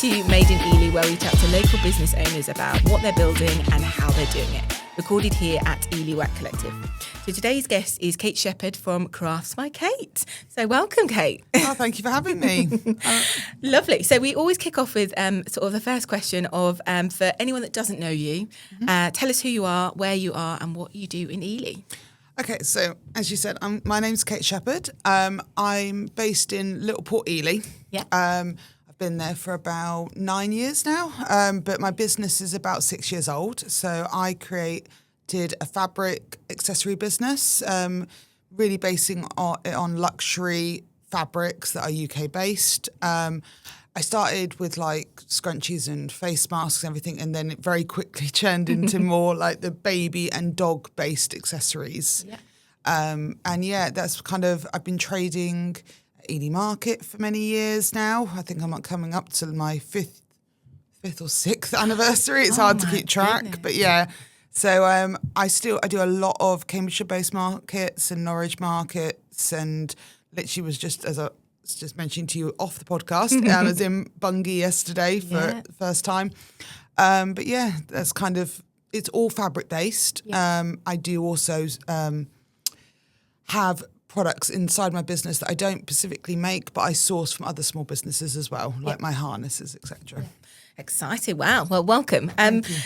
to Made In Ely, where we chat to local business owners about what they're building and how they're doing it. Recorded here at Ely Work Collective. So today's guest is Kate Shepherd from Crafts by Kate. So welcome, Kate. Oh, thank you for having me. Lovely. So we always kick off with sort of the first question of, for anyone that doesn't know you, tell us who you are, where you are and what you do in Ely. Okay, so as you said, my name's Kate Shepherd. I'm based in Little Port Ely. Yeah. I've been there for about 9 years now, but my business is about 6 years old. So I created a fabric accessory business, really basing it on luxury fabrics that are UK based. I started with like scrunchies and face masks and everything, and then it very quickly turned into more like the baby and dog based accessories. Yeah. And yeah, that's kind of, I've been trading at Ely Market for many years now. I think I'm coming up to my fifth or sixth anniversary. It's hard to keep track, goodness. but yeah. So I do a lot of Cambridgeshire based markets and Norwich markets, and literally was just mentioning to you off the podcast. I was in Bungay yesterday for the first time. But yeah, that's kind of, it's all fabric based. Yeah. I do also have products inside my business that I don't specifically make, but I source from other small businesses as well, like my harnesses, etc. Yeah. Excited. Wow. Well, welcome.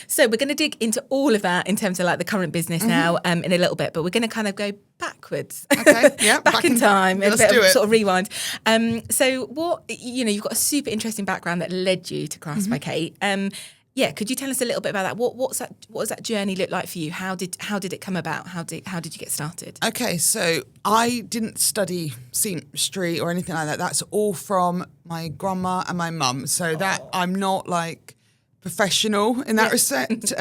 So we're going to dig into all of that in terms of like the current business now in a little bit, but we're going to kind of go backwards. Okay. Yeah. back in time. Let's a bit do of it. sort of rewind. So what, you've got a super interesting background that led you to Crafts by Kate. Yeah, could you tell us a little bit about that? What does that journey look like for you? How did it come about? How did you get started? Okay, so I didn't study seamstress or anything like that. That's all from my grandma and my mum. So that I'm not like professional in that respect.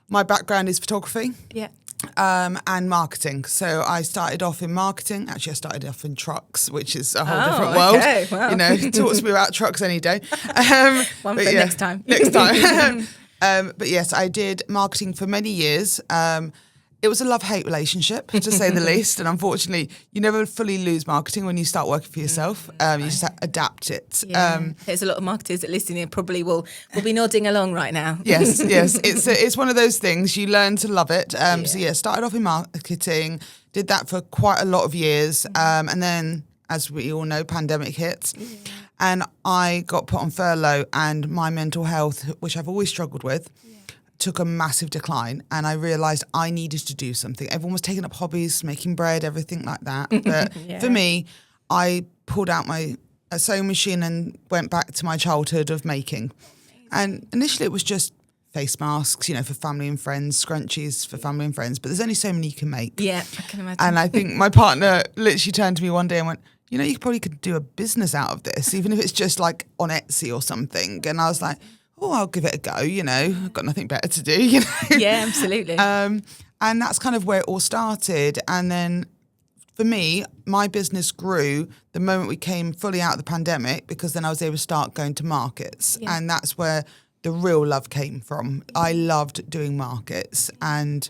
My background is photography. Yeah. And marketing. So I started off in marketing. Actually, I started off in trucks, which is a whole different world. Okay, wow. Talk to me about trucks any day. One for next time. Next time. But yes, I did marketing for many years. It was a love-hate relationship, to say the least. And unfortunately, you never fully lose marketing when you start working for yourself. You just adapt it. Yeah. There's a lot of marketers that listening probably will be nodding along right now. Yes. It's one of those things. You learn to love it. So yeah, started off in marketing, did that for quite a lot of years. And then, as we all know, pandemic hit. Yeah. And I got put on furlough, and my mental health, which I've always struggled with, took a massive decline, and I realised I needed to do something. Everyone was taking up hobbies, making bread, everything like that. But for me, I pulled out my sewing machine and went back to my childhood of making. And initially it was just face masks, for family and friends, scrunchies for family and friends, but there's only so many you can make. Yeah, I can imagine. And I think my partner literally turned to me one day and went, you probably could do a business out of this, even if it's just like on Etsy or something. And I was like, oh, I'll give it a go, I've got nothing better to do, Yeah, absolutely. And that's kind of where it all started. And then for me, my business grew the moment we came fully out of the pandemic, because then I was able to start going to markets. Yeah. And that's where the real love came from. I loved doing markets, and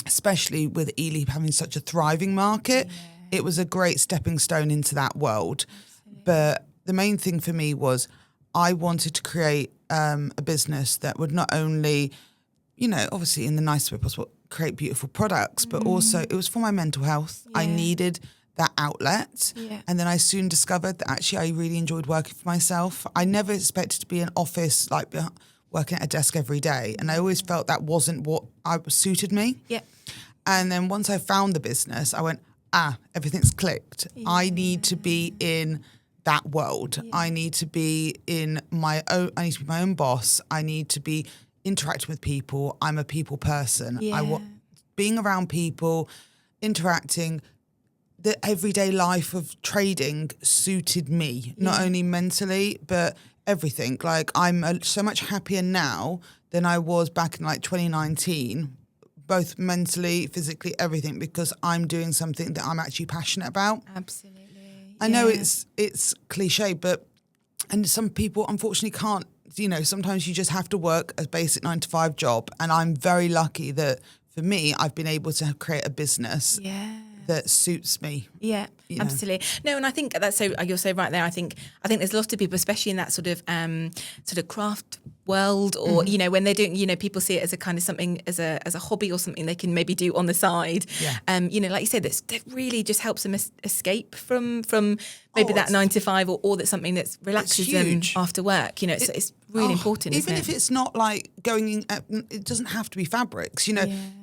especially with Ely having such a thriving market, it was a great stepping stone into that world. Absolutely. But the main thing for me was I wanted to create a business that would not only, obviously in the nicest way possible, create beautiful products, but also it was for my mental health. Yeah. I needed that outlet. Yeah. And then I soon discovered that actually I really enjoyed working for myself. I never expected to be in an office, like working at a desk every day. And I always felt that wasn't what suited me. Yeah. And then once I found the business, I went, everything's clicked. Yeah. I need to be in that world. Yeah. I need to be my own boss. I need to be interacting with people. I'm a people person. Yeah. I want being around people, interacting. The everyday life of trading suited me, not only mentally, but everything. Like I'm so much happier now than I was back in like 2019, both mentally, physically, everything, because I'm doing something that I'm actually passionate about. Absolutely. I know it's cliche, and some people unfortunately can't, sometimes you just have to work a basic 9-to-5 job. And I'm very lucky that for me, I've been able to create a business that suits me. Yeah, absolutely. No, and I think that's you're so right there. I think there's lots of people, especially in that sort of craft world, or when they're doing, people see it as a kind of something as a hobby or something they can maybe do on the side. Yeah. Like you said, that really just helps them escape from maybe that 9 to 5, or that's something that relaxes them after work. It's really important. Even isn't if it's not like going in, it doesn't have to be fabrics.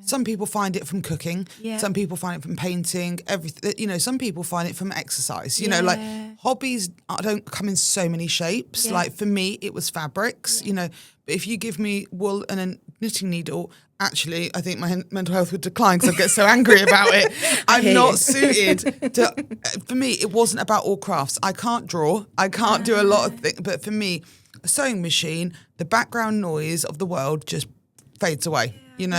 Some people find it from cooking. Yeah. Some people find it from painting. Everything. Some people find it from exercise. Like hobbies don't come in so many shapes. Yeah. Like for me, it was fabrics. But if you give me wool and a knitting needle, actually, I think my mental health would decline because I get so angry about it. I'm not suited to. For me, it wasn't about all crafts. I can't draw. I can't do a lot of things. But for me, a sewing machine, the background noise of the world just fades away.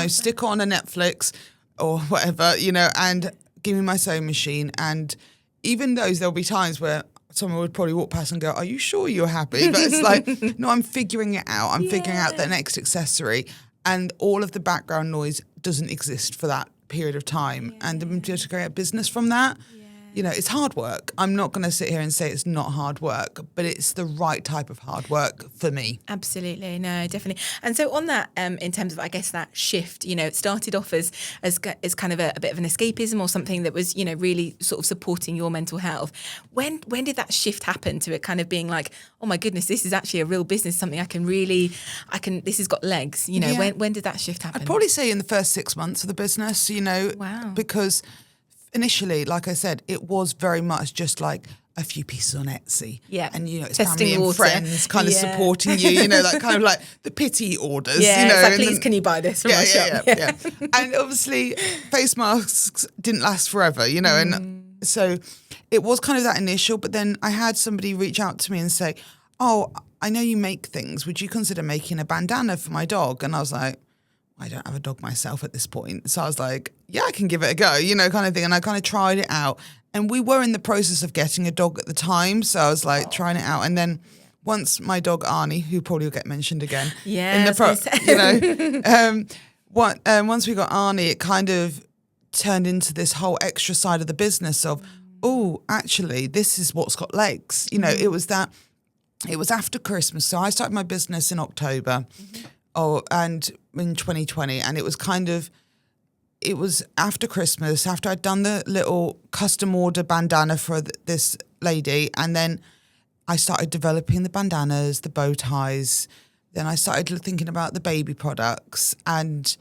Stick on a Netflix or whatever, and give me my sewing machine. And even there'll be times where someone would probably walk past and go, "Are you sure you're happy?" But it's like, no, I'm figuring it out. I'm figuring out the next accessory. And all of the background noise doesn't exist for that period of time. And to be able to create a business from that, it's hard work. I'm not going to sit here and say it's not hard work, but it's the right type of hard work for me. Absolutely. No, definitely. And so on that, in terms of, I guess, that shift, it started off as kind of a bit of an escapism or something that was, really sort of supporting your mental health. When did that shift happen to it kind of being like, oh my goodness, this is actually a real business, something this has got legs, when did that shift happen? I'd probably say in the first 6 months of the business, Wow. Because initially, like I said, it was very much just like a few pieces on Etsy. Yeah. And, it's testing family and water. friends kind of supporting you, that kind of like the pity orders. Yeah, it's like, please, can you buy this from my shop? Yeah. And obviously, face masks didn't last forever, and so it was kind of that initial, but then I had somebody reach out to me and say, "Oh, I know you make things. Would you consider making a bandana for my dog?" And I was like, I don't have a dog myself at this point. So I was like, yeah, I can give it a go, kind of thing. And I kind of tried it out. And we were in the process of getting a dog at the time. So I was like trying it out. And then once my dog Arnie, who probably will get mentioned again. Yeah. Once we got Arnie, it kind of turned into this whole extra side of the business of, oh, actually, this is what's got legs. It was after Christmas. So I started my business in October. And in 2020, and it was after Christmas, after I'd done the little custom order bandana for this lady, and then I started developing the bandanas, the bow ties. Then I started thinking about the baby products, and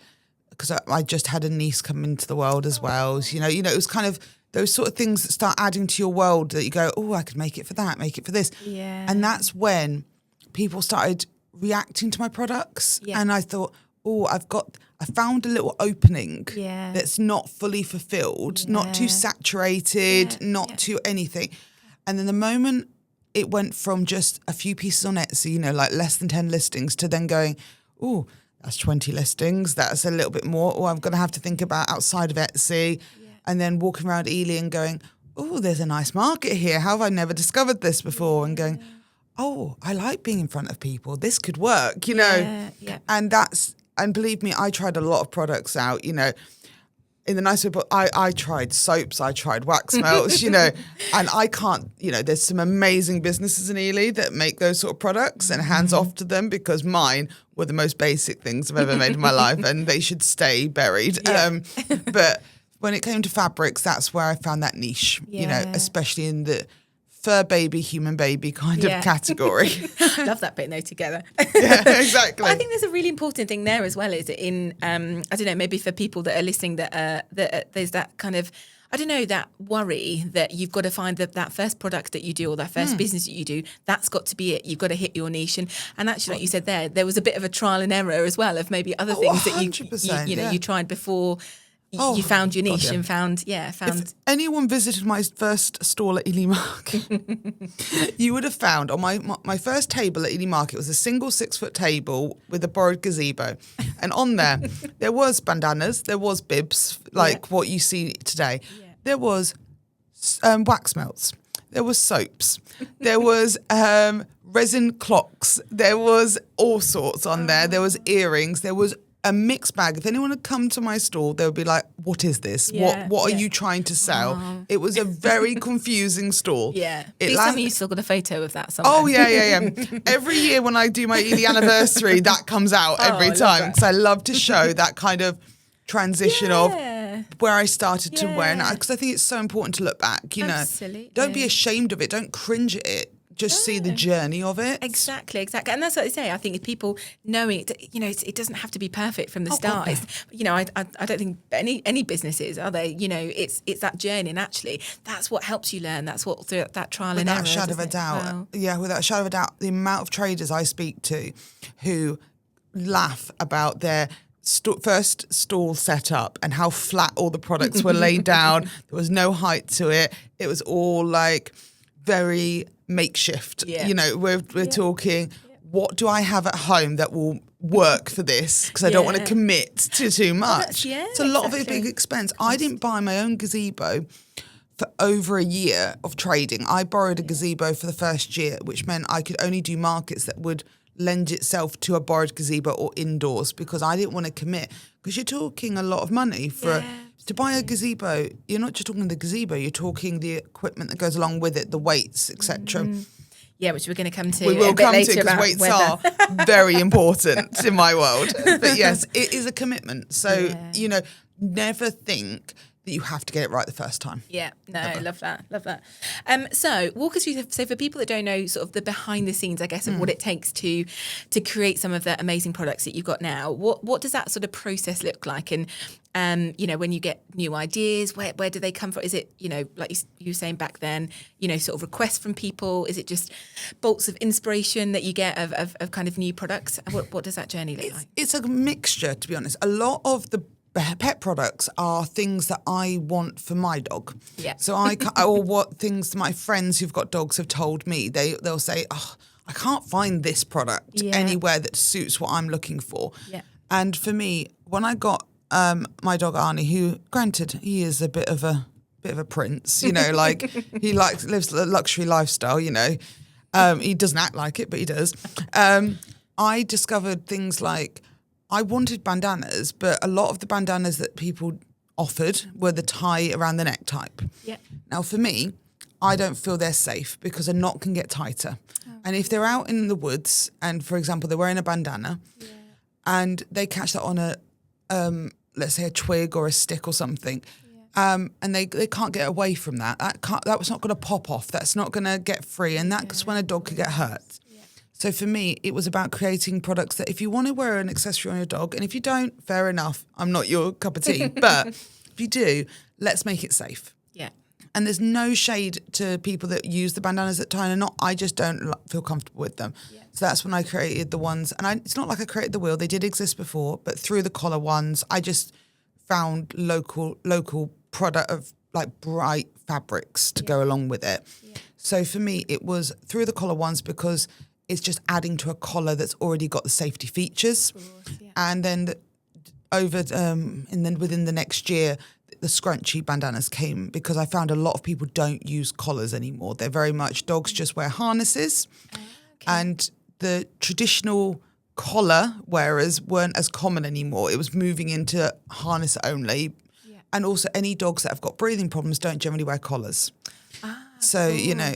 because I just had a niece come into the world as well. It was kind of those sort of things that start adding to your world that you go, oh, I could make it for that, make it for this. Yeah. And that's when people started reacting to my products, and I thought, oh, I found a little opening that's not fully fulfilled, not too saturated, not too anything. And then the moment it went from just a few pieces on Etsy, like less than 10 listings, to then going, oh, that's 20 listings, that's a little bit more, or I'm going to have to think about outside of Etsy, and then walking around Ely and going, oh, there's a nice market here, how have I never discovered this before? And going, oh, I like being in front of people. This could work, And believe me, I tried a lot of products out, in the nice way, but I tried soaps, I tried wax melts, and I can't, there's some amazing businesses in Ely that make those sort of products, and hands off to them, because mine were the most basic things I've ever made in my life, and they should stay buried. Yeah. But when it came to fabrics, that's where I found that niche, especially in the fur baby, human baby kind of category. Love that bit though together. Yeah, exactly. But I think there's a really important thing there as well, is it in, I don't know, maybe for people that are listening that there's that kind of, I don't know, that worry that you've got to find that first product that you do, or that first business that you do, that's got to be it. You've got to hit your niche. And actually, like you said there was a bit of a trial and error as well of maybe other things that you tried before you found your niche and found. If anyone visited my first stall at Ely Market, you would have found on my first table at Ely Market was a single 6-foot table with a borrowed gazebo. And on there was bandanas, there was bibs, like what you see today. Yeah. There was wax melts, there was soaps, there was resin clocks, there was all sorts on there. There was earrings, there was a mixed bag. If anyone had come to my stall, they would be like, what is this? Yeah, What are you trying to sell? It was a very confusing stall. Yeah. Please tell me you've still got a photo of that somewhere. Oh, yeah. Every year when I do my Ely anniversary, that comes out every time. Because I love to show that kind of transition of where I started to where now. Because I think it's so important to look back, you know. Absolutely. Don't be ashamed of it. Don't cringe at it. Just see the journey of it. Exactly. And that's what I say. I think if people knowing it, you know, it doesn't have to be perfect from the start. God, It's, you know, I don't think any businesses are they. You know, it's that journey, and actually that's what helps you learn. That's what through that trial and error. Without a shadow of a doubt. Wow. Yeah, without a shadow of a doubt, the amount of traders I speak to who laugh about their first stall set up and how flat all the products were laid down. There was no height to it. It was all like very makeshift. You know, we're talking, what do I have at home that will work for this? Because I don't want to commit to too much. It's a lot of a big expense. I didn't buy my own gazebo for over a year of trading. I borrowed a gazebo for the first year, which meant I could only do markets that would lend itself to a borrowed gazebo or indoors, because I didn't want to commit. Because you're talking a lot of money for to buy a gazebo. You're not just talking the gazebo, you're talking the equipment that goes along with it, the weights, etc. Yeah, which we're going to come to. We will a bit come later to, because about weights weather. are very important in my world. But yes, it is a commitment. So, you know, never think that you have to get it right the first time. Yeah, no, I love that. So walk us through, so for people that don't know sort of the behind the scenes, I guess, of what it takes to create some of the amazing products that you've got now, what does that sort of process look like? And, you know, when you get new ideas, where do they come from? Is it, you know, like you were saying back then, you know, sort of requests from people? Is it just bolts of inspiration that you get of kind of new products? What does that journey look like? It's a mixture, to be honest. A lot of the pet products are things that I want for my dog. Yeah. So or what things my friends who've got dogs have told me. They'll say, oh, I can't find this product anywhere that suits what I'm looking for. Yeah. And for me, when I got my dog Arnie, who, granted, he is a bit of a prince, you know, like he lives a luxury lifestyle, you know. He doesn't act like it, but he does. I discovered things like, I wanted bandanas, but a lot of the bandanas that people offered were the tie around the neck type. Yeah. Now, for me, I don't feel they're safe because a knot can get tighter. Oh. And if they're out in the woods and, for example, they're wearing a bandana and they catch that on a, let's say, a twig or a stick or something, and they can't get away from that. That was not going to pop off. That's not going to get free. And that's when a dog could get hurt. So for me, it was about creating products that if you want to wear an accessory on your dog, and if you don't, fair enough, I'm not your cup of tea. But if you do, let's make it safe. Yeah. And there's no shade to people that use the bandanas that tie in a knot. I just don't feel comfortable with them. Yeah. So that's when I created the ones. And it's not like I created the wheel. They did exist before, but through the collar ones, I just found local product of like bright fabrics to go along with it. Yeah. So for me, it was through the collar ones because it's just adding to a collar that's already got the safety features. Course, and then within the next year, the scrunchy bandanas came because I found a lot of people don't use collars anymore. They're very much, dogs just wear harnesses. And the traditional collar wearers weren't as common anymore. It was moving into harness only. Yeah. And also any dogs that have got breathing problems don't generally wear collars. So, you know,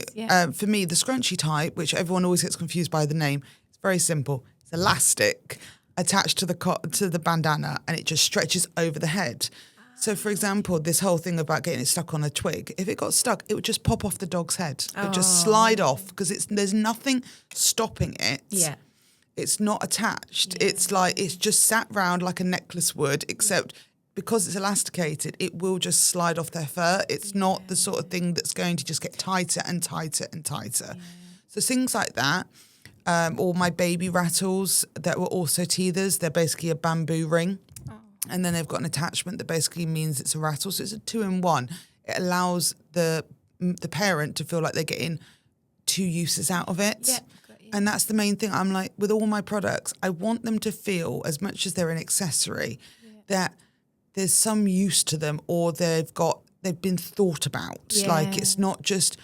for me, the scrunchy type, which everyone always gets confused by the name, it's very simple. It's elastic attached to the bandana and it just stretches over the head. So, for example, this whole thing about getting it stuck on a twig, if it got stuck, it would just pop off the dog's head. It would just slide off because there's nothing stopping it. Yeah. It's not attached. Yeah. It's just sat round like a necklace would, except because it's elasticated, it will just slide off their fur. It's not the sort of thing that's going to just get tighter and tighter and tighter. Yeah. So things like that, or my baby rattles that were also teethers. They're basically a bamboo ring. Oh. And then they've got an attachment that basically means it's a rattle. So it's a 2-in-1. It allows the parent to feel like they're getting 2 uses out of it. Yeah. And that's the main thing. I'm like, with all my products, I want them to feel, as much as they're an accessory, that there's some use to them, or they've been thought about. Yeah. Like, it's not just,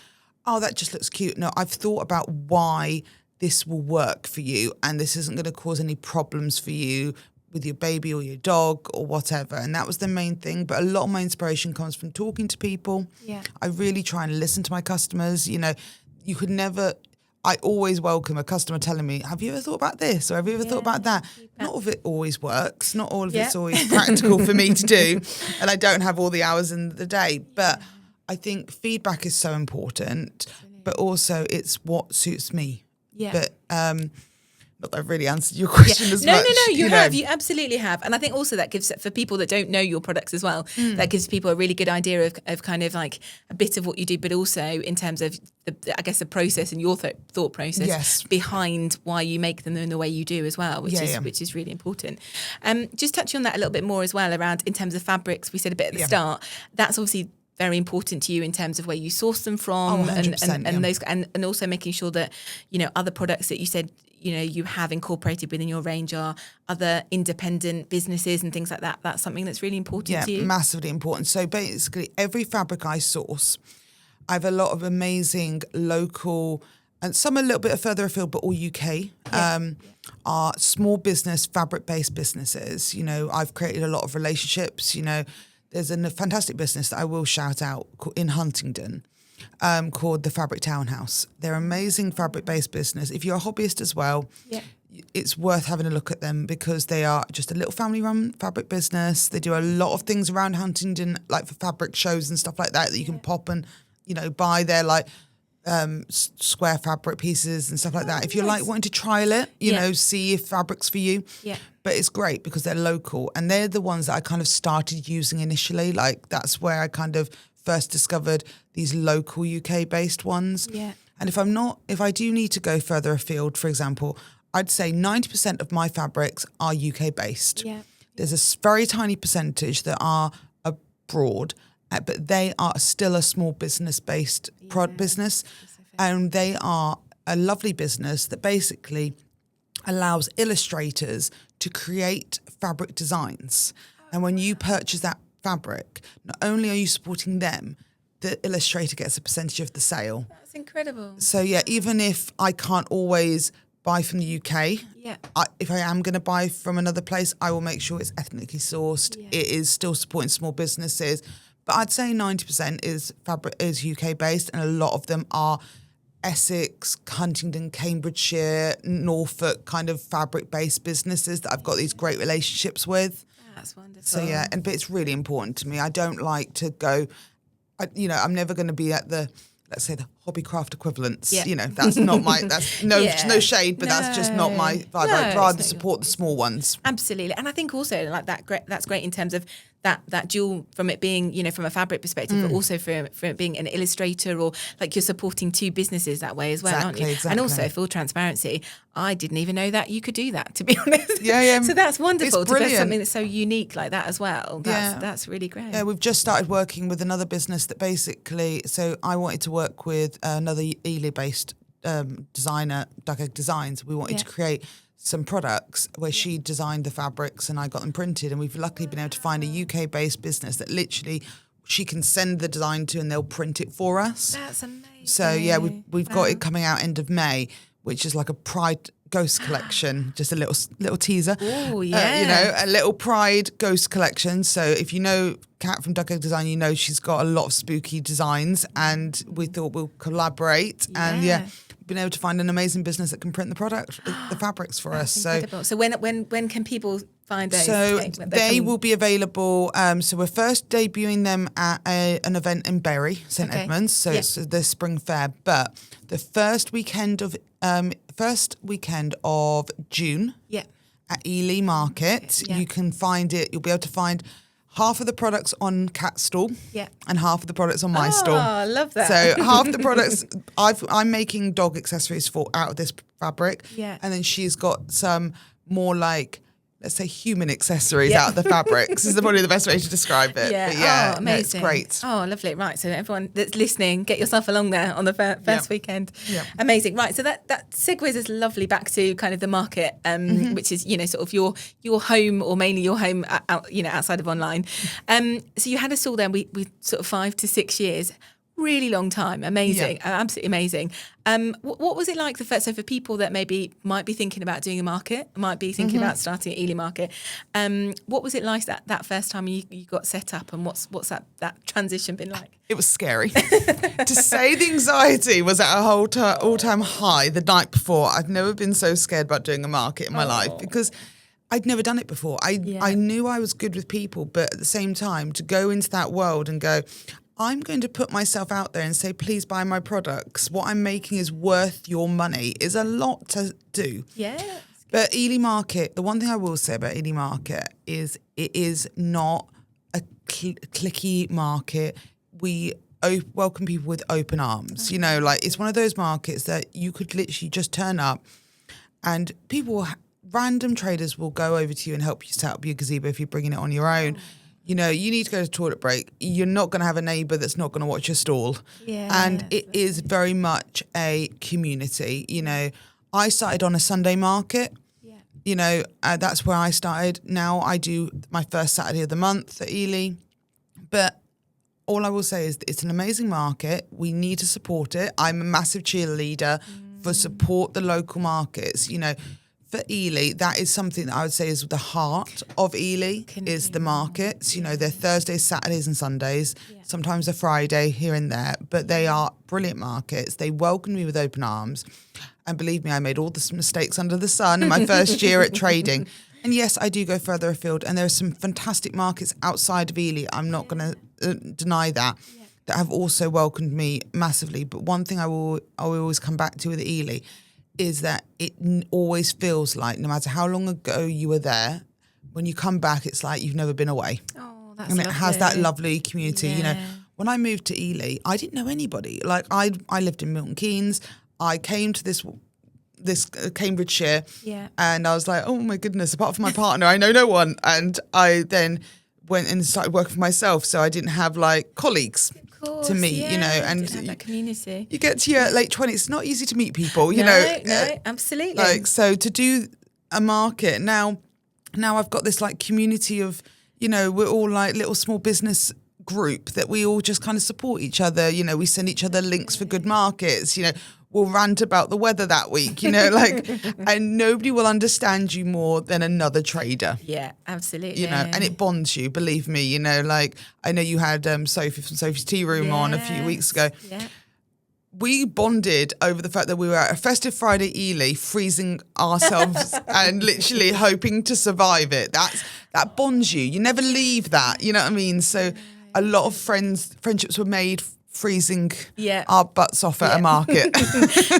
oh, that just looks cute. No, I've thought about why this will work for you and this isn't going to cause any problems for you with your baby or your dog or whatever. And that was the main thing. But a lot of my inspiration comes from talking to people. Yeah. I really try and listen to my customers. You know, you could never, I always welcome a customer telling me, have you ever thought about this? Or have you ever thought about that? Not all of it always works. Not all of it's always practical for me to do. And I don't have all the hours in the day. But I think feedback is so important. Absolutely. But also it's what suits me. Yeah. But not that I've really answered your question as much. No, you have. You absolutely have. And I think also that gives, for people that don't know your products as well, that gives people a really good idea of kind of like a bit of what you do, but also in terms of, the process and your thought process behind why you make them in the way you do as well, which is really important. Just touching on that a little bit more as well around in terms of fabrics, we said a bit at the start, that's obviously very important to you in terms of where you source them from and those and also making sure that, you know, other products that you said, you know, you have incorporated within your range are other independent businesses and things like that. That's something that's really important to you. Yeah, massively important. So basically every fabric I source, I have a lot of amazing local, and some a little bit further afield, but all UK, are small business, fabric-based businesses. You know, I've created a lot of relationships. You know, there's a fantastic business that I will shout out in Huntingdon, called the Fabric Townhouse. They're amazing fabric-based business. If you're a hobbyist as well, it's worth having a look at them because they are just a little family-run fabric business. They do a lot of things around Huntingdon, like for fabric shows and stuff like that you can pop and, you know, buy their like square fabric pieces and stuff like that. If you're like wanting to trial it, you know, see if fabric's for you. Yeah. But it's great because they're local and they're the ones that I kind of started using initially. Like that's where I kind of first discovered these local UK based ones. Yeah. And if I do need to go further afield, for example, I'd say 90% of my fabrics are UK based. Yeah. There's a very tiny percentage that are abroad, but they are still a small business based business. And they are a lovely business that basically allows illustrators to create fabric designs. And when you purchase that fabric, not only are you supporting them, the illustrator gets a percentage of the sale. That's incredible. So yeah, even if I can't always buy from the UK, if I am going to buy from another place, I will make sure it's ethnically sourced. Yeah. It is still supporting small businesses, but I'd say 90% is UK based, and a lot of them are Essex, Huntingdon, Cambridgeshire, Norfolk kind of fabric based businesses that I've got these great relationships with. That's wonderful. So yeah, but it's really important to me. I don't like to go, I'm never going to be at the, let's say, the hobby craft equivalents. Yeah. You know, that's not my, that's no shade, but that's just not my vibe. I'd rather support the small ones. Absolutely. And I think also like that's great in terms of that dual, from it being, you know, from a fabric perspective, but also from it being an illustrator, or like you're supporting two businesses that way as well, aren't you? Exactly. And also, full transparency, I didn't even know that you could do that, to be honest. Yeah. So that's wonderful to get something that's so unique like that as well. That's really great. Yeah, we've just started working with another business that basically, so I wanted to work with another Ely-based designer, Duck Egg Designs. We wanted to create some products where she designed the fabrics and I got them printed, and we've luckily been able to find a UK-based business that literally she can send the design to and they'll print it for us. That's amazing. So yeah, we've got it coming out end of May, which is like a Pride Ghost collection, just a little teaser. Oh yeah. You know, a little Pride Ghost collection. So if you know Kat from Duck Egg Design, you know she's got a lot of spooky designs, and we thought we'll collaborate and been able to find an amazing business that can print the fabrics for us. Incredible. So when can people find those? So they will be available. So we're first debuting them at an event in Bury, St Edmunds. So it's the spring fair. But the first weekend of June at Ely Market, you can find it. You'll be able to find half of the products on Kat's stall and half of the products on my stall. Oh, I love that. So half the products, I'm making dog accessories out of this fabric. Yeah. And then she's got some more like, let's say, human accessories out of the fabrics. This is probably the best way to describe it. Yeah, but amazing. It's great. Oh, lovely. Right, so everyone that's listening, get yourself along there on the first weekend. Yeah. Amazing. Right, so that segues us lovely back to kind of the market, which is, you know, sort of your home, or mainly your home, outside of online. So you had a stall there, we sort of 5 to 6 years. really long time. Amazing, absolutely amazing. What was it like the first? So for people that maybe might be thinking about doing a market, might be thinking about starting at Ely Market, what was it like that first time you got set up, and what's that transition been like? It was scary. To say the anxiety was at a all-time high the night before. I've never been so scared about doing a market in my life because I'd never done it before. I knew I was good with people, but at the same time, to go into that world and go, I'm going to put myself out there and say, please buy my products. What I'm making is worth your money is a lot to do. Yeah. But Ely Market, the one thing I will say about Ely Market is it is not a clicky market. We welcome people with open arms. You know, like it's one of those markets that you could literally just turn up and people, random traders will go over to you and help you set up your gazebo if you're bringing it on your own. You know, you need to go to toilet break. You're not going to have a neighbour that's not going to watch your stall. Yeah. And it is very much a community. You know, I started on a Sunday market. Yeah. You know, that's where I started. Now I do my first Saturday of the month at Ely. But all I will say is that it's an amazing market. We need to support it. I'm a massive cheerleader for support the local markets. You know, for Ely, that is something that I would say is the heart of Ely is the markets. You know, they're Thursdays, Saturdays and Sundays, sometimes a Friday here and there, but they are brilliant markets. They welcome me with open arms. And believe me, I made all the mistakes under the sun in my first year at trading. And yes, I do go further afield, and there are some fantastic markets outside of Ely. I'm not going to deny that have also welcomed me massively. But one thing I will always come back to with Ely is that it always feels like no matter how long ago you were there, when you come back, it's like you've never been away. Oh, that's and it lovely. has that lovely community. Yeah. You know, when I moved to Ely, I didn't know anybody. Like I lived in Milton Keynes. I came to this Cambridgeshire, and I was like, oh my goodness, apart from my partner, I know no one. And I then went and started working for myself, so I didn't have like colleagues to meet, you know, and that community. You get to your late 20s, it's not easy to meet people, you No, know. Absolutely. Like, so to do a market now I've got this like community of, you know, we're all like little small business group that we all just kind of support each other. You know, we send each other links for good markets, you know, we'll rant about the weather that week, you know, like, and nobody will understand you more than another trader. Yeah, absolutely. You know, and it bonds you, believe me, you know, like, I know you had Sophie from Sophie's Tea Room on a few weeks ago. Yeah. We bonded over the fact that we were at a festive Friday Ely, freezing ourselves and literally hoping to survive it. That bonds you. You never leave that, you know what I mean? So a lot of friendships were made freezing our butts off at a market.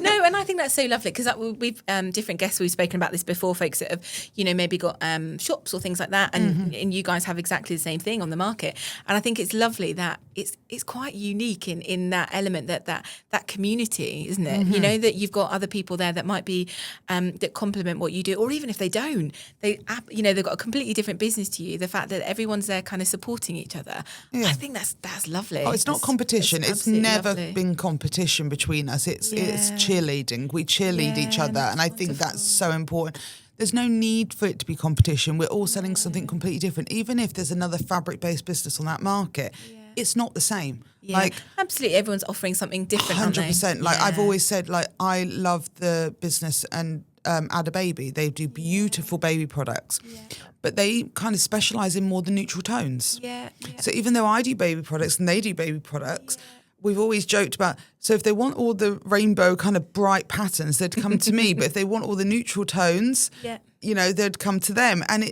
No, and I think that's so lovely because we've different guests we've spoken about this before, folks that have, you know, maybe got shops or things like that, and you guys have exactly the same thing on the market. And I think it's lovely that it's quite unique in that element that community, isn't it? You know, that you've got other people there that might be that complement what you do, or even if they don't, they've got a completely different business to you. The fact that everyone's there kind of supporting each other, I think that's lovely. Oh, it's not competition. It's never been competition between us. It's cheerleading. We cheerlead each other, and I think that's so important. There's no need for it to be competition. We're all selling something completely different. Even if there's another fabric-based business on that market, it's not the same. Yeah, like absolutely, everyone's offering something different. 100%. Like I've always said, like I love the business and Add a Baby. They do beautiful baby products, but they kind of specialise in more the neutral tones. So even though I do baby products and they do baby products, we've always joked about, so if they want all the rainbow kind of bright patterns, they'd come to me. But if they want all the neutral tones, you know, they'd come to them. And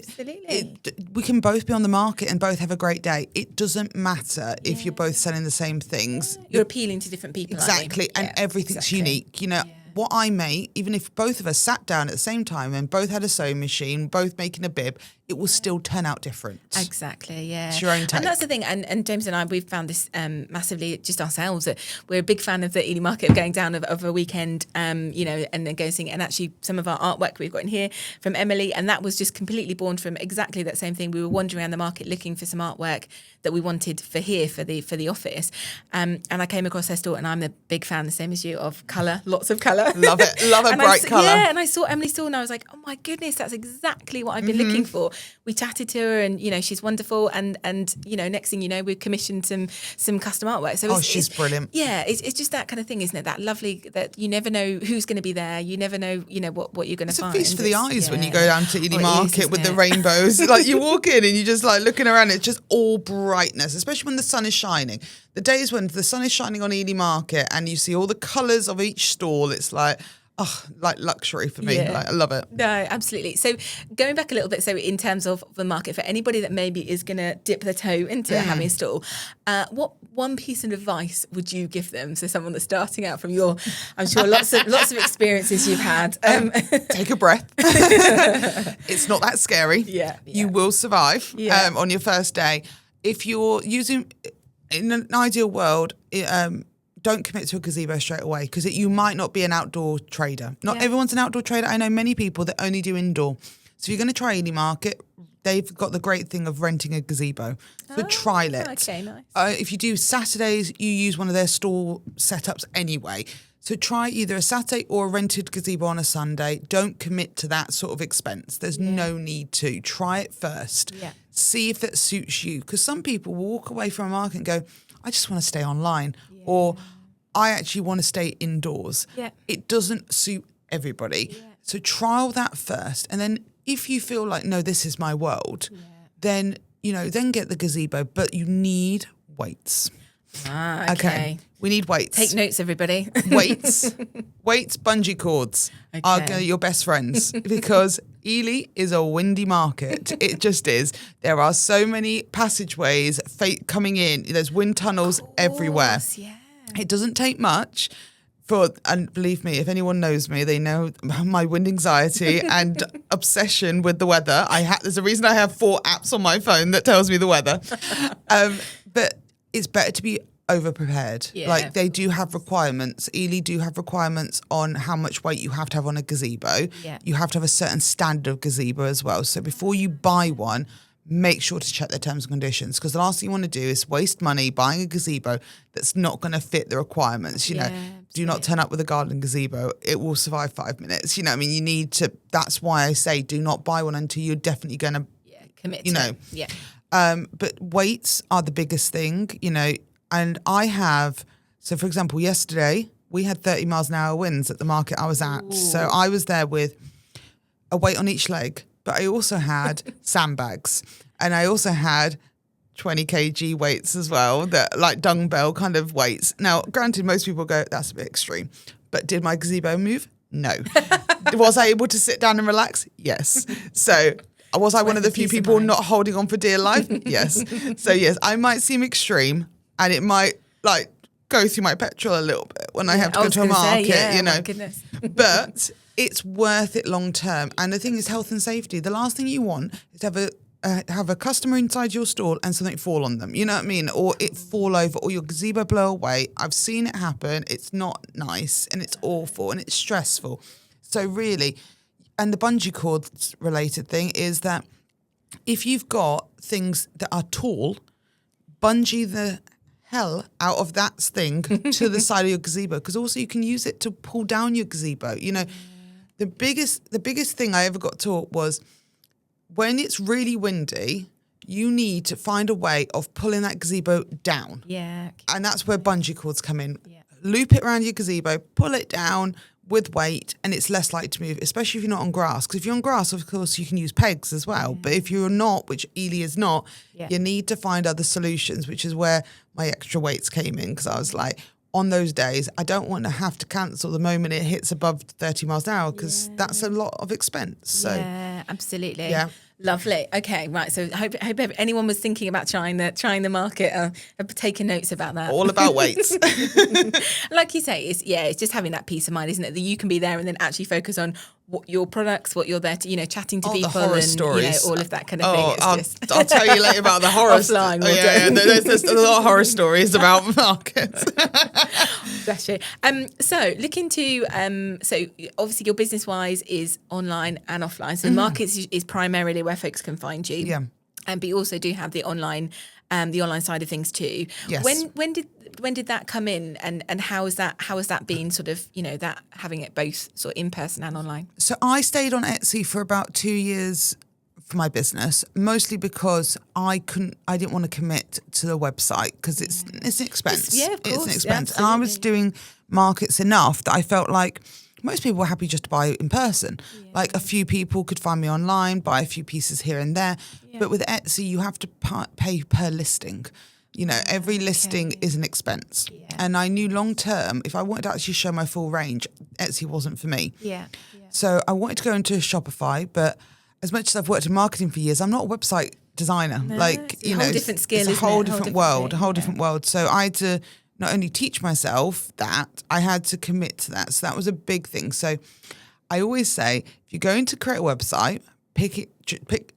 we can both be on the market and both have a great day. It doesn't matter if you're both selling the same things. You're appealing to different people. Exactly. And everything's unique. You know, what I make, even if both of us sat down at the same time and both had a sewing machine, both making a bib, it will still turn out different. Exactly, yeah. It's your own take. And that's the thing, and James and I, we've found this massively just ourselves, that we're a big fan of the Ely Market, of going down of a weekend, you know, and then going seeing, and actually some of our artwork we've got in here from Emily, and that was just completely born from exactly that same thing. We were wandering around the market looking for some artwork that we wanted for here, for the office, and I came across her store, and I'm a big fan, the same as you, of colour, lots of colour. Love it. Love a bright colour. Yeah, and I saw Emily's stall and I was like, oh my goodness, that's exactly what I've been looking for. We chatted to her and, she's wonderful. And next thing you know, we commissioned some custom artwork. So she's brilliant. Yeah, it's just that kind of thing, isn't it? That lovely, that you never know who's going to be there. You never know, what you're going to find. It's a feast for the eyes when you go down to Ely Market with the rainbows. Like you walk in and you just like looking around, it's just all brightness, especially when the sun is shining. The days when the sun is shining on Ely Market and you see all the colours of each stall, it's like, like luxury for me. Yeah. Like, I love it. No, absolutely. So going back a little bit, so in terms of the market, for anybody that maybe is going to dip their toe into having a stall, what one piece of advice would you give them? So someone that's starting out from your, I'm sure lots of experiences you've had. Take a breath. It's not that scary. Yeah. You will survive on your first day. If you're using, in an ideal world, don't commit to a gazebo straight away because you might not be an outdoor trader. Not everyone's an outdoor trader. I know many people that only do indoor. So if you're going to try Ely Market, they've got the great thing of renting a gazebo. So trial it. Okay, nice. If you do Saturdays, you use one of their stall setups anyway. So try either a Saturday or a rented gazebo on a Sunday. Don't commit to that sort of expense. There's no need to. Try it first. Yeah. See if it suits you. Because some people will walk away from a market and go, I just want to stay online. Or I actually want to stay indoors. Yeah. It doesn't suit everybody. Yeah. So trial that first. And then if you feel like, no, this is my world, then, then get the gazebo. But you need weights. Okay. We need weights. Take notes, everybody. Weights, bungee cords are your best friends because Ely is a windy market. It just is. There are so many passageways coming in. There's wind tunnels everywhere. Yeah. It doesn't take much. And believe me, if anyone knows me, they know my wind anxiety and obsession with the weather. There's a reason I have 4 apps on my phone that tells me the weather. But it's better to be over-prepared. Yeah. Like they do have requirements. Ely do have requirements on how much weight you have to have on a gazebo. Yeah. You have to have a certain standard of gazebo as well. So before you buy one, make sure to check their terms and conditions because the last thing you want to do is waste money buying a gazebo that's not going to fit the requirements. Do not turn up with a garden gazebo. It will survive 5 minutes. You need to, that's why I say do not buy one until you're definitely going to commit to it. Yeah. But weights are the biggest thing, and I have, so for example, yesterday we had 30 miles an hour winds at the market I was at. Ooh. So I was there with a weight on each leg, but I also had sandbags and I also had 20 kg weights as well, that like dumbbell kind of weights. Now, granted, most people go, that's a bit extreme, but did my gazebo move? No. Was I able to sit down and relax? Yes. So was I one of the few people not holding on for dear life? Yes. So yes, I might seem extreme and it might like go through my petrol a little bit when I have to go to a market, My goodness. But it's worth it long term. And the thing is health and safety. The last thing you want is to have a customer inside your stall and something fall on them. You know what I mean? Or it fall over or your gazebo blow away. I've seen it happen. It's not nice and it's awful and it's stressful. So really, and the bungee cords related thing is that if you've got things that are tall, bungee the hell out of that thing to the side of your gazebo because also you can use it to pull down your gazebo. The biggest thing I ever got taught was when it's really windy, you need to find a way of pulling that gazebo down. Yeah. And that's where bungee cords come in. Yeah. Loop it around your gazebo, pull it down with weight, and it's less likely to move, especially if you're not on grass. Because if you're on grass, of course, you can use pegs as well. But if you're not, which Ely is not, you need to find other solutions, which is where my extra weights came in. Because I was like, on those days, I don't want to have to cancel the moment it hits above 30 miles an hour because that's a lot of expense. So, yeah, absolutely. Yeah. Lovely. Okay, right. So I hope anyone was thinking about trying the market, taking notes about that. All about weights. Like you say, it's just having that peace of mind, isn't it? That you can be there and then actually focus on what your products, what you're there to, chatting to people, the horror and stories. All of that kind of thing. I'll tell you later about the horror offline. There's a lot of horror stories about markets. Bless you. So look into so obviously your business wise is online and offline. So markets is primarily where folks can find you. Yeah. But you also do have the online side of things too. Yes. When did did that come in, and how has that been sort of, that having it both sort of in person and online? So I stayed on Etsy for about 2 years for my business, mostly because I didn't want to commit to the website because it's an expense. Of course. It's an expense. Yeah, and I was doing markets enough that I felt like most people were happy just to buy in person. Yeah. Like a few people could find me online, buy a few pieces here and there. Yeah. But with Etsy, you have to pay per listing. Every listing is an expense. Yeah. And I knew long term, if I wanted to actually show my full range, Etsy wasn't for me. Yeah. So I wanted to go into Shopify, but as much as I've worked in marketing for years, I'm not a website designer. No, like, it's a whole different skill, it's a isn't whole it? different world. So I had to not only teach myself that, I had to commit to that. So that was a big thing. So I always say, if you're going to create a website,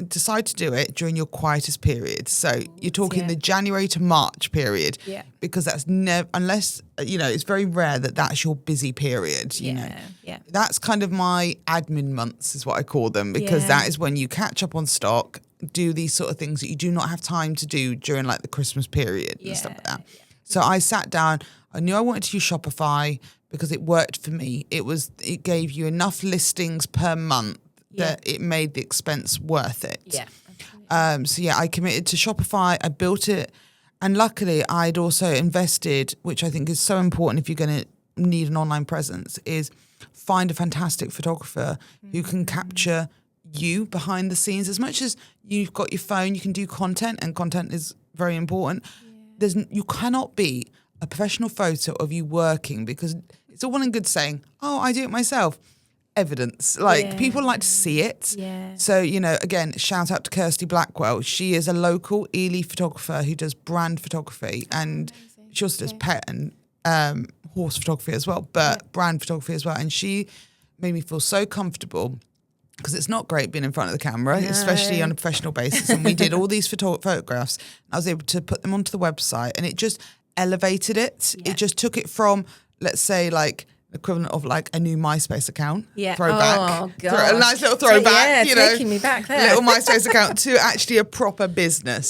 decide to do it during your quietest period. So you're talking the January to March period, because that's never, unless, it's very rare that that's your busy period, you know. Yeah. That's kind of my admin months is what I call them, because that is when you catch up on stock, do these sort of things that you do not have time to do during like the Christmas period and stuff like that. Yeah. So I sat down, I knew I wanted to use Shopify because it worked for me. It gave you enough listings per month that it made the expense worth it. Yeah. I committed to Shopify, I built it, and luckily I'd also invested, which I think is so important if you're going to need an online presence, is find a fantastic photographer who can capture you behind the scenes. As much as you've got your phone, you can do content, and content is very important. You cannot be a professional photo of you working, because it's all well and good saying, oh, I do it myself. Evidence. People like to see it. Yeah. So, again, shout out to Kirsty Blackwell. She is a local Ely photographer who does brand photography, and she also does pet and horse photography as well, but brand photography as well. And she made me feel so comfortable, because it's not great being in front of the camera, especially on a professional basis. And we did all these photographs. I was able to put them onto the website, and it just elevated it. Yeah. It just took it from, let's say, like equivalent of like a new MySpace account, throwback, oh god, a nice little throwback, taking me back there, little MySpace account, to actually a proper business,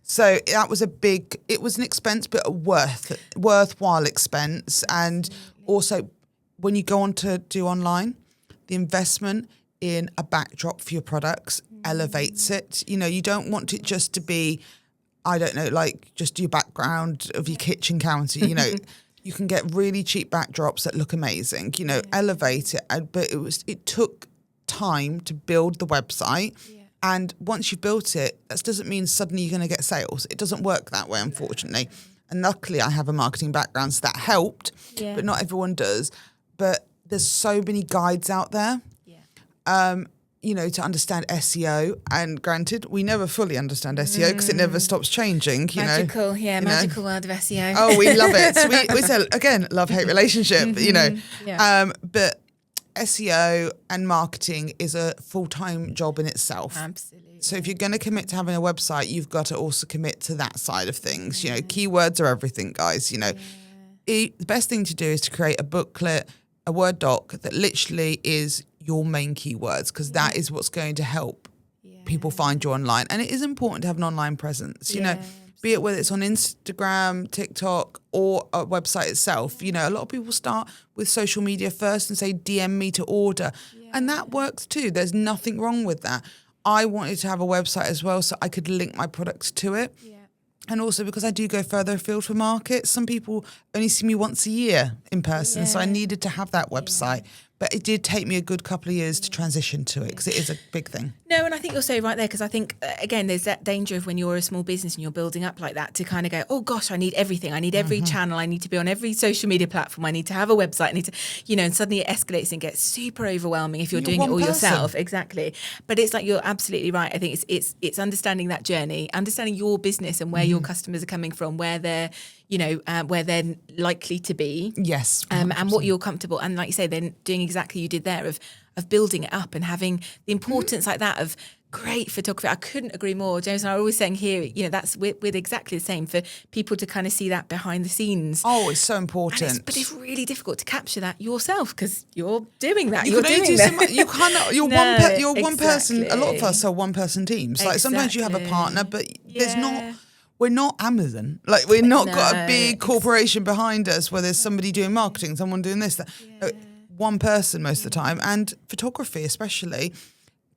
So that was it was an expense, but a worthwhile expense. And also, when you go on to do online, the investment in a backdrop for your products elevates it. You don't want it just to be, I don't know, like just your background of your kitchen counter, You can get really cheap backdrops that look amazing, elevate it. But it took time to build the website. Yeah. And once you've built it, that doesn't mean suddenly you're going to get sales. It doesn't work that way, unfortunately. And luckily I have a marketing background, so that helped, but not everyone does. But there's so many guides out there. To understand SEO. And granted, we never fully understand SEO because it never stops changing. Magical world of SEO. Oh, we love it. We say, again, love-hate relationship, But SEO and marketing is a full-time job in itself. Absolutely. So if you're going to commit to having a website, you've got to also commit to that side of things. Keywords are everything, guys. The best thing to do is to create a booklet, a Word doc that literally is your main keywords, because that is what's going to help people find you online. And it is important to have an online presence, be it whether it's on Instagram, TikTok, or a website itself. A lot of people start with social media first and say, DM me to order. And that works too. There's nothing wrong with that. I wanted to have a website as well so I could link my products to it. And also because I do go further afield for markets. Some people only see me once a year in person, so I needed to have that website. But it did take me a good couple of years to transition to it, because it is a big thing. No, and I think you're so right there, because I think, again, there's that danger of when you're a small business and you're building up like that to kind of go, oh gosh, I need everything. I need every channel. I need to be on every social media platform. I need to have a website. I need to, and suddenly it escalates and gets super overwhelming if you're doing it all yourself. Exactly. But it's like, you're absolutely right. I think it's understanding that journey, understanding your business and where your customers are coming from, where they're, where they're likely to be. Yes. And what you're comfortable. And like you say, then doing exactly you did there of building it up and having the importance like that of great photography. I couldn't agree more. James and I are always saying here, that's we're exactly the same, for people to kind of see that behind the scenes. Oh, it's so important. But it's really difficult to capture that yourself, because you're doing that. You cannot. You're one person. A lot of us are one person teams. Like sometimes you have a partner, but there's not we're not Amazon. Like, we're not got a No, big corporation behind us where there's somebody doing marketing, someone doing this, that. One person most of the time. And photography especially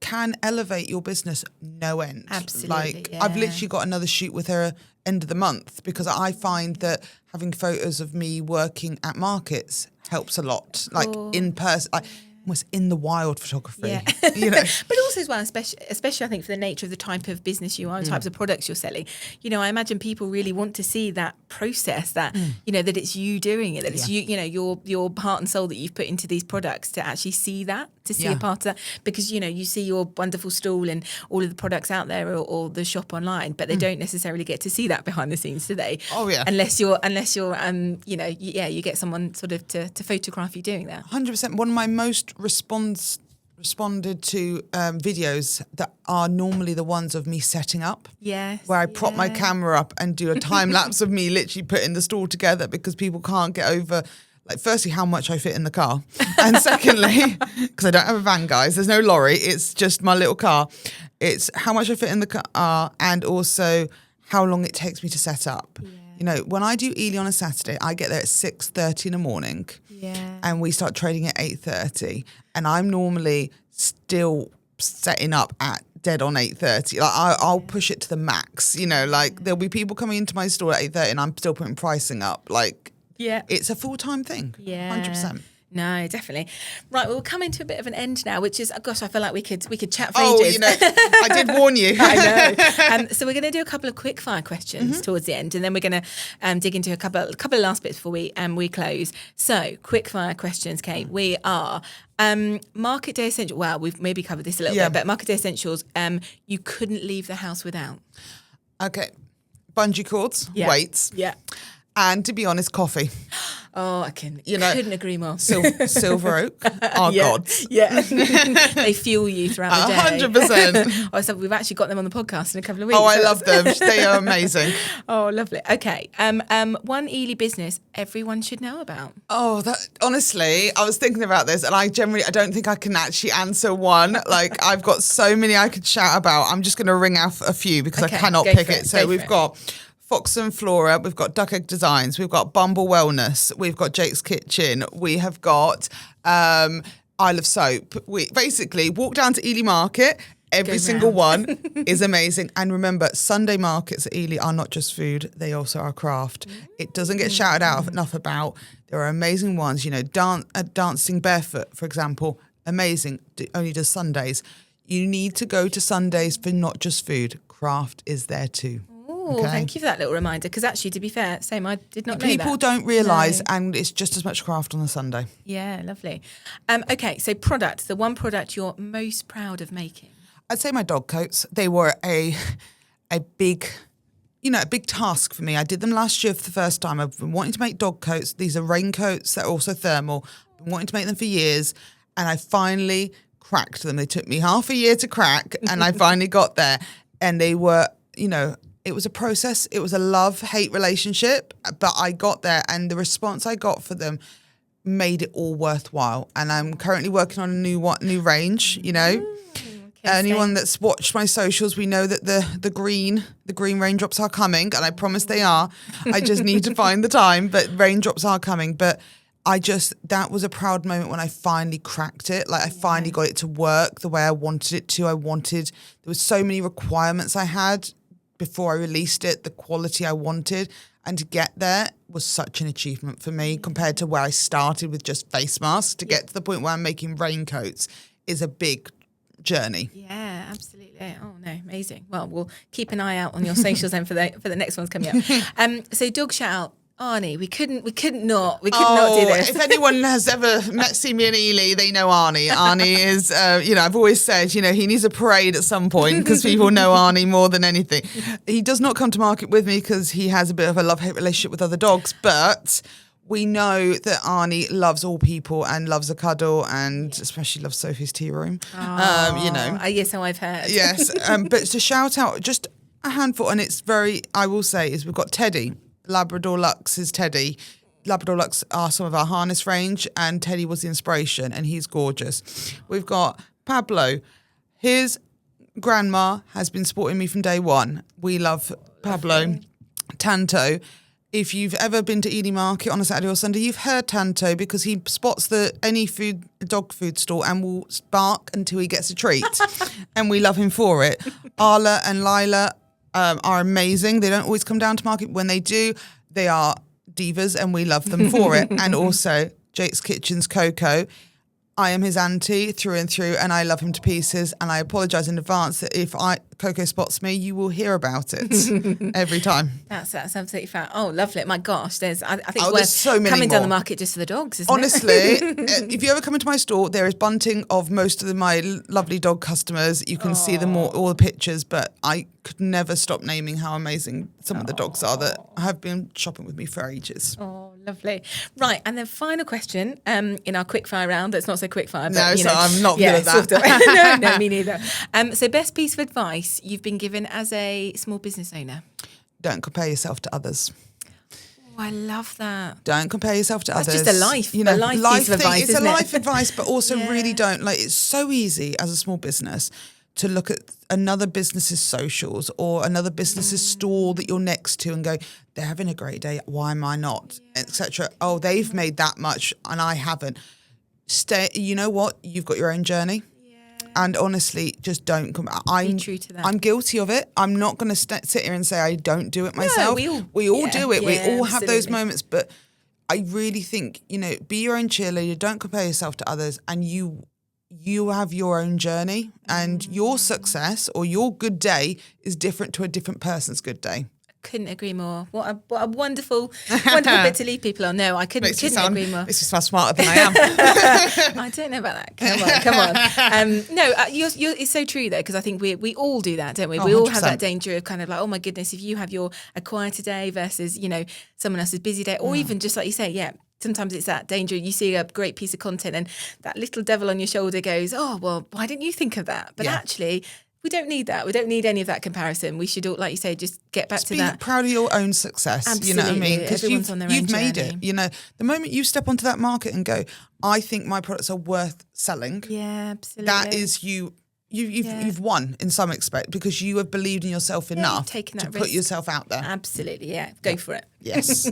can elevate your business no end. Absolutely, Like, I've literally got another shoot with her end of the month because I find that having photos of me working at markets helps a lot. Like, in person, like, almost in the wild photography. Yeah. You know. But also as well, especially I think for the nature of the type of business you are and types of products you're selling, you know, I imagine people really want to see that process, that, you know, that it's you doing it, that it's you know, your heart and soul that you've put into these products, to actually see that, to see a part of that. Because, you know, you see your wonderful stall and all of the products out there, or the shop online, but they don't necessarily get to see that behind the scenes, do they? Oh, yeah. Unless you're you know, you get someone sort of to photograph you doing that. 100%. One of my most responded to videos that are normally the ones of me setting up. Yes. Where I prop my camera up and do a time lapse of me literally putting the stall together, because people can't get over, like, firstly, how much I fit in the car. And secondly, because I don't have a van, guys, there's no lorry, it's just my little car. It's how much I fit in the car, and also how long it takes me to set up. Yeah. You know, when I do Ely on a Saturday, I get there at 6:30 in the morning. Yeah. And we start trading at 8:30. And I'm normally still setting up at dead on 8:30. Like, I'll push it to the max. You know, like, there'll be people coming into my store at 8:30 and I'm still putting pricing up. Like, it's a full-time thing. Yeah. 100%. No, definitely. Right, well, we're coming to a bit of an end now, which is, gosh, I feel like we could chat for Oh, ages. you know, I did warn you. I know. So we're going to do a couple of quick fire questions towards the end, and then we're going to dig into a couple of last bits before we close. So, quick fire questions, Kate. We are market day essentials. Well, we've maybe covered this a little bit, but market day essentials. You couldn't leave the house without. Okay, bungee cords, weights, and, to be honest, coffee. Oh, I couldn't agree more. Silver oak, our gods. Yeah, they fuel you throughout the day. 100%. Oh, so we've actually got them on the podcast in a couple of weeks. Oh, I love them. They are amazing. Oh, lovely. Okay. One Ely business everyone should know about. Oh, that, honestly, I was thinking about this, and I don't think I can actually answer one. Like, I've got so many I could shout about. I'm just going to ring out a few because I cannot pick it. So we've got Fox and Flora, we've got Duck Egg Designs, we've got Bumble Wellness, we've got Jake's Kitchen, we have got Isle of Soap. We basically walk down to Ely Market. Every single one is amazing. And remember, Sunday markets at Ely are not just food, they also are craft. It doesn't get shouted out enough about. There are amazing ones, you know, Dancing Barefoot, for example, amazing, only does Sundays. You need to go to Sundays for not just food, craft is there too. Oh, thank you for that little reminder. Because actually, to be fair, I did not know that. People don't realise, and it's just as much craft on a Sunday. Yeah, lovely. Okay, so product, the one product you're most proud of making. I'd say my dog coats. They were a big task for me. I did them last year for the first time. I've been wanting to make dog coats. These are raincoats that are also thermal. I've been wanting to make them for years, and I finally cracked them. They took me half a year to crack, and I finally got there. And they were, you know, it was a process. It was a love-hate relationship, but I got there, and the response I got for them made it all worthwhile. And I'm currently working on a new range, you know. Anyone that's watched my socials, we know that the green raindrops are coming, and I promise they are. I just need to find the time, but raindrops are coming. But that was a proud moment when I finally cracked it. Like, I finally got it to work the way I wanted it to. There was so many requirements I had before I released it, the quality I wanted, and to get there was such an achievement for me compared to where I started with just face masks. To get to the point where I'm making raincoats is a big journey. Yeah, absolutely. Oh no, amazing. Well, we'll keep an eye out on your socials then for the next ones coming up. So dog shout out, Arnie. We couldn't not do this. If anyone has ever seen me in Ely, they know Arnie. Arnie is, I've always said, he needs a parade at some point because people know Arnie more than anything. He does not come to market with me because he has a bit of a love-hate relationship with other dogs, but we know that Arnie loves all people and loves a cuddle, and especially loves Sophie's tea room. Yes, so I've heard. Yes, but to shout out just a handful, and it's I will say, is we've got Teddy. Labrador Lux is Teddy. Labrador Lux are some of our harness range, and Teddy was the inspiration, and he's gorgeous. We've got Pablo. His grandma has been supporting me from day one. We love Pablo, Tanto. If you've ever been to Ely Market on a Saturday or Sunday, you've heard Tanto because he spots any dog food store and will bark until he gets a treat. And we love him for it. Arla and Lila are amazing. They don't always come down to market. When they do, they are divas and we love them for it. And also Jake's Kitchen's Coco. I am his auntie through and through, and I love him to pieces. And I apologise in advance that if Coco spots me, you will hear about it every time. That's absolutely fab. Oh, lovely! My gosh, I think there's so many coming down the more. market just for the dogs. Isn't Honestly, it? if you ever come into my store, there is bunting of most of my lovely dog customers. You can see them all the pictures, but I could never stop naming how amazing some of the dogs are that have been shopping with me for ages. Oh, lovely. Right, and then final question in our quickfire round. That's not so quickfire, but No, so I'm not good at that. Sort of. No, me neither. So best piece of advice you've been given as a small business owner? Don't compare yourself to others. Oh, I love that. Don't compare yourself to others. That's just a life piece of advice, It's isn't a it? life advice, but also really don't. Like, it's so easy as a small business to look at another business's socials or another business's store that you're next to and go, they're having a great day, why am I not, etc. Oh, they've made that much and I haven't. You know what? You've got your own journey. And honestly, just don't come. Be true to that. I'm guilty of it. I'm not going to sit here and say I don't do it myself. No, we all do it. We all have those absolutely. moments. But I really think, be your own cheerleader. Don't compare yourself to others. And you have your own journey. And your success or your good day is different to a different person's good day. Couldn't agree more. What a wonderful bit to leave people on. No, I couldn't agree more. Makes me sound smarter than I am. I don't know about that. Come on. No, it's so true though, because I think we all do that, don't we? We all have 100%. that danger of kind of like, oh my goodness, if you have a quieter day versus someone else's busy day, or even just like you say, sometimes it's that danger. You see a great piece of content and that little devil on your shoulder goes, oh, well, why didn't you think of that? But actually, we don't need that. We don't need any of that comparison. We should all, like you say, just get back to that. Be proud of your own success. Absolutely. You know what I mean? Because Everyone's on their own you've made journey. it. The moment you step onto that market and go, I think my products are worth selling. Yeah, absolutely. That is You've won in some aspect because you have believed in yourself enough to that put risk. yourself out there. Absolutely, go for it. Yes.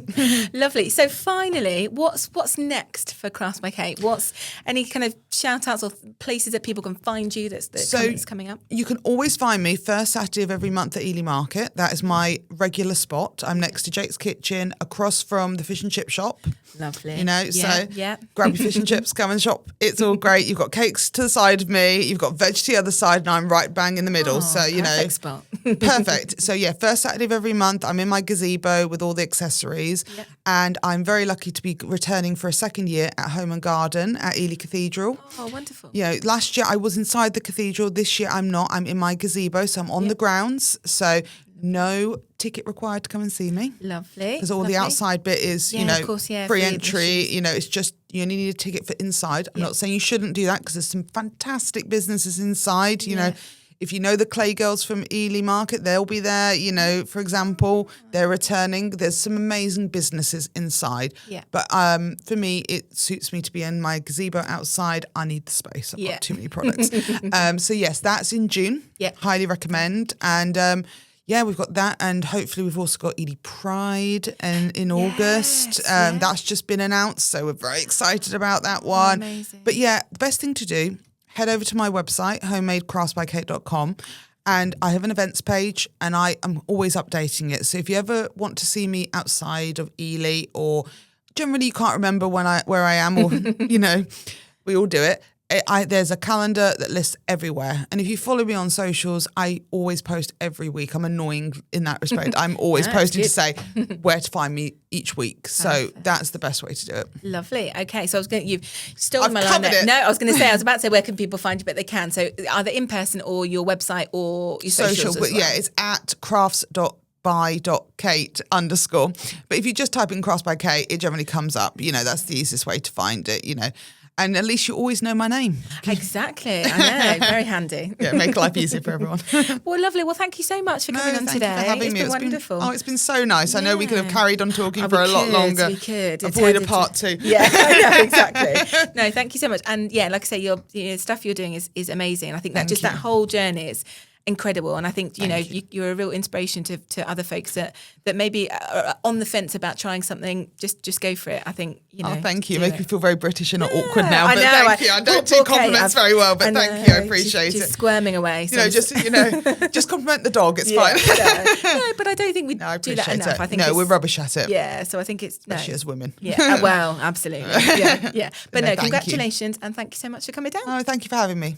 Lovely. So finally, what's next for Crafts by Kate? What's any kind of shout outs or places that people can find you that's coming up? You can always find me first Saturday of every month at Ely Market. That is my regular spot. I'm next to Jake's Kitchen, across from the fish and chip shop. Lovely. So grab your fish and chips, come and shop. It's all great. You've got cakes to the side of me. You've got veg to the other side, and I'm right bang in the middle. Perfect spot. Perfect. So first Saturday of every month, I'm in my gazebo with all the accessories, and I'm very lucky to be returning for a second year at Home and Garden at Ely Cathedral. Oh, wonderful. Last year I was inside the cathedral. This year I'm not. I'm in my gazebo, so I'm on the grounds. So no ticket required to come and see me. Lovely. Because all the outside bit is, of course, free entry. It's just you only need a ticket for inside. I'm not saying you shouldn't do that because there's some fantastic businesses inside. You know, if you know the Clay Girls from Ely Market, they'll be there. For example, they're returning. There's some amazing businesses inside. Yeah. But for me, it suits me to be in my gazebo outside. I need the space. I've got too many products. So yes, that's in June. Yeah. Highly recommend. And we've got that, and hopefully we've also got Ely Pride in August. That's just been announced, so we're very excited about that one. Amazing. But the best thing to do, head over to my website, homemadecraftsbykate.com, and I have an events page, and I am always updating it. So if you ever want to see me outside of Ely, or generally you can't remember where I am, or we all do it. There's a calendar that lists everywhere. And if you follow me on socials, I always post every week. I'm annoying in that respect. I'm always posting to say where to find me each week. So that's the best way to do it. Lovely. Okay. So you've stolen my line covered there. it. No, I was about to say where can people find you, but they can. So either in person or your website or your socials as well. But it's at crafts.by.kate_. But if you just type in Crafts by Kate, it generally comes up. That's the easiest way to find it, And at least you always know my name. Exactly. I know. Very handy. Make life easier for everyone. Well, lovely. Well, thank you so much for coming on today. Thank you for having me. It's been wonderful. It's been so nice. I know we could have carried on talking for a lot longer. We could. Avoid a part two. Yeah, I know, exactly. No, thank you so much. And like I say, your stuff you're doing is amazing. And I think that that whole journey is incredible. And I think, you know, you're a real inspiration to other folks that maybe are on the fence about trying something. Just go for it. I think, you know. Oh, thank you. Make me feel very British and not awkward now. I But know. thank you. I don't do compliments very well, but thank you. I appreciate just it. Squirming away. You know, just compliment the dog. It's fine. No, but I don't think we do that enough. I think we're rubbish at it. Yeah, so I think it's especially as women. Yeah, well, absolutely. Yeah. But no, congratulations and thank you so much for coming down. Oh, thank you for having me.